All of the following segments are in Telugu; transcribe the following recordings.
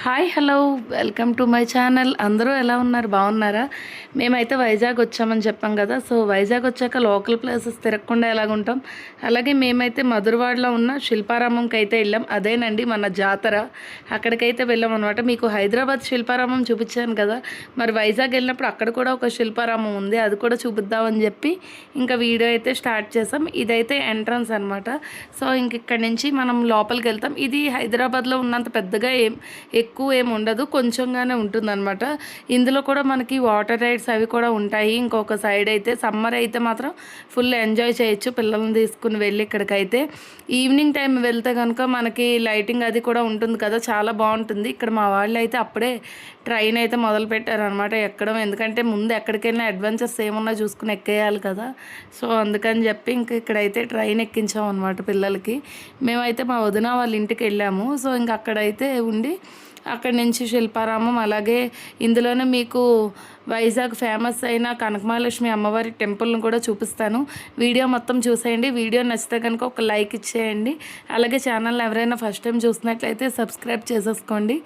Hi hello welcome to my channel. అందరూ ఎలా ఉన్నారు, బాగున్నారా? మేమైతే వైజాగ్ వచ్చామని చెప్పాం కదా. సో వైజాగ్ వచ్చాక లోకల్ ప్లేసెస్ తిరగకుండా ఎలాగుంటాం. అలాగే మేమైతే మధురవాడలో ఉన్న శిల్పారామంకి అయితే వెళ్ళాం. అదేనండి మన జాతర, అక్కడికైతే వెళ్ళాం అనమాట. మీకు హైదరాబాద్ శిల్పారామం చూపించాను కదా, మరి వైజాగ్ వెళ్ళినప్పుడు అక్కడ కూడా ఒక శిల్పారామం ఉంది, అది కూడా చూపిద్దామని చెప్పి ఇంకా వీడియో అయితే స్టార్ట్ చేసాం. ఇదైతే ఎంట్రన్స్ అనమాట. సో ఇంక ఇక్కడి నుంచి మనం లోపలికి వెళ్తాం. ఇది హైదరాబాద్లో ఉన్నంత పెద్దగా ఎక్కువ ఏమి ఉండదు, కొంచెంగానే ఉంటుందన్నమాట. ఇందులో కూడా మనకి వాటర్ రైడ్స్ అవి కూడా ఉంటాయి. ఇంకొక సైడ్ అయితే సమ్మర్ అయితే మాత్రం ఫుల్ ఎంజాయ్ చేయొచ్చు పిల్లల్ని తీసుకుని వెళ్ళి. ఇక్కడికైతే ఈవినింగ్ టైం వెళ్తే కనుక మనకి లైటింగ్ అది కూడా ఉంటుంది కదా, చాలా బాగుంటుంది. ఇక్కడ మా వాళ్ళు అయితే అప్పుడే ట్రైన్ అయితే మొదలు పెట్టారనమాట ఎక్కడం. ఎందుకంటే ముందు ఎక్కడికైనా అడ్వెంచర్స్ ఏమన్నా చూసుకుని ఎక్కేయాలి కదా. సో అందుకని చెప్పి ఇంక ఇక్కడైతే ట్రైన్ ఎక్కించాం అనమాట పిల్లలకి. మేమైతే మా వదిన వాళ్ళ ఇంటికి వెళ్ళాము. సో ఇంక అక్కడైతే ఉండి అక్కడి నుంచి శిల్పారామం, అలాగే ఇందులోనే మీకు వైజాగ్ ఫేమస్ అయిన కనకమహాలక్ష్మి అమ్మవారి టెంపుల్ని కూడా చూపిస్తాను. వీడియో మొత్తం చూసేయండి. వీడియో నచ్చితే కనుక ఒక లైక్ ఇచ్చేయండి. అలాగే ఛానల్ ఎవరైనా ఫస్ట్ టైం చూసినట్లయితే సబ్స్క్రైబ్ చేసేసుకోండి.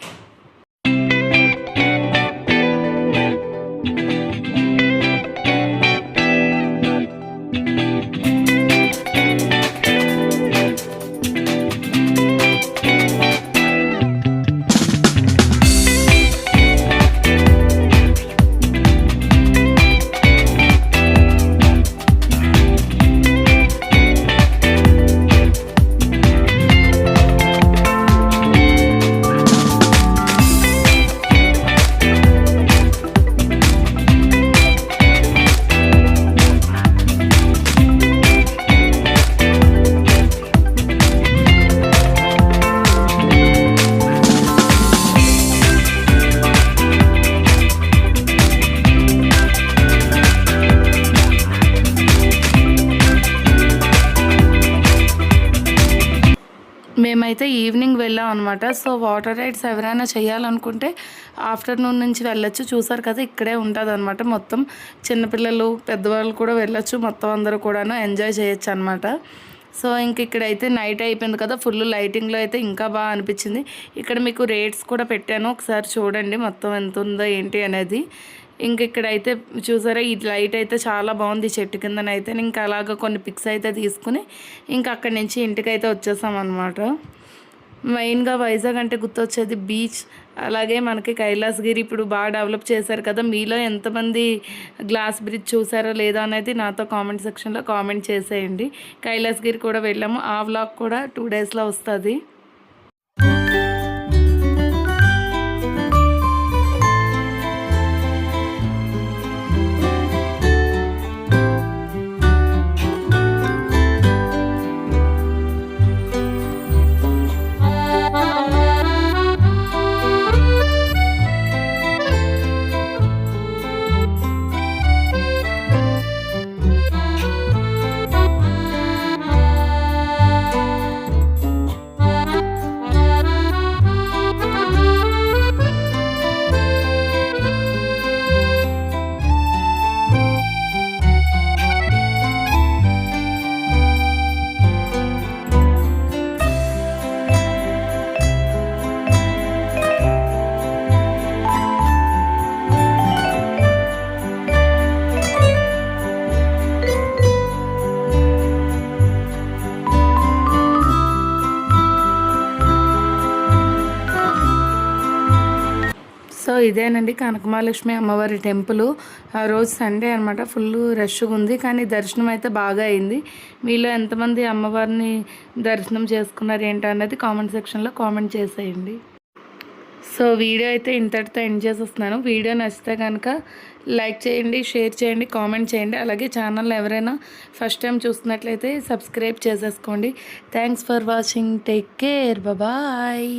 మేమైతే ఈవినింగ్ వెళ్ళాం అనమాట. సో వాటర్ రైడ్స్ ఎవరైనా చేయాలనుకుంటే ఆఫ్టర్నూన్ నుంచి వెళ్ళొచ్చు. చూసారు కదా, ఇక్కడే ఉంటుంది అనమాట. మొత్తం చిన్నపిల్లలు పెద్దవాళ్ళు కూడా వెళ్ళొచ్చు. మొత్తం అందరూ కూడాను ఎంజాయ్ చేయొచ్చు అనమాట. సో ఇంక ఇక్కడైతే నైట్ అయిపోయింది కదా, ఫుల్ లైటింగ్లో అయితే ఇంకా బాగా అనిపించింది. ఇక్కడ మీకు రేట్స్ కూడా పెట్టాను, ఒకసారి చూడండి మొత్తం ఎంత ఉందో ఏంటి అనేది. ఇంక ఇక్కడైతే చూసారా, ఈ లైట్ అయితే చాలా బాగుంది చెట్టు కిందనైతే. ఇంకా అలాగ కొన్ని పిక్స్ అయితే తీసుకుని ఇంకా అక్కడి నుంచి ఇంటికైతే వచ్చేసాం అనమాట. మెయిన్గా వైజాగ్ అంటే గుర్తొచ్చేది బీచ్, అలాగే మనకి కైలాసగిరి ఇప్పుడు బాగా డెవలప్ చేశారు కదా. మీలో ఎంతమంది గ్లాస్ బ్రిడ్జ్ చూసారో లేదో అనేది నాతో కామెంట్ సెక్షన్లో కామెంట్ చేసేయండి. కైలాసగిరి కూడా వెళ్ళాము, ఆ వ్లాగ్ కూడా 2 డేస్లో వస్తుంది. సో ఇదేనండి కనకమహాలక్ష్మి అమ్మవారి టెంపుల్. ఆ రోజు సండే అనమాట, ఫుల్ రష్గా ఉంది, కానీ దర్శనం అయితే బాగా అయింది. మీలో ఎంతమంది అమ్మవారిని దర్శనం చేసుకున్నారు ఏంటన్నది కామెంట్ సెక్షన్లో కామెంట్ చేసేయండి. సో వీడియో అయితే ఇంతటితో ఎండ్ చేసేస్తున్నాను. వీడియో నచ్చితే కనుక లైక్ చేయండి, షేర్ చేయండి, కామెంట్ చేయండి. అలాగే ఛానల్ ఎవరైనా ఫస్ట్ టైం చూస్తున్నట్లయితే సబ్స్క్రైబ్ చేసేసుకోండి. Thanks for watching. Take care, bye.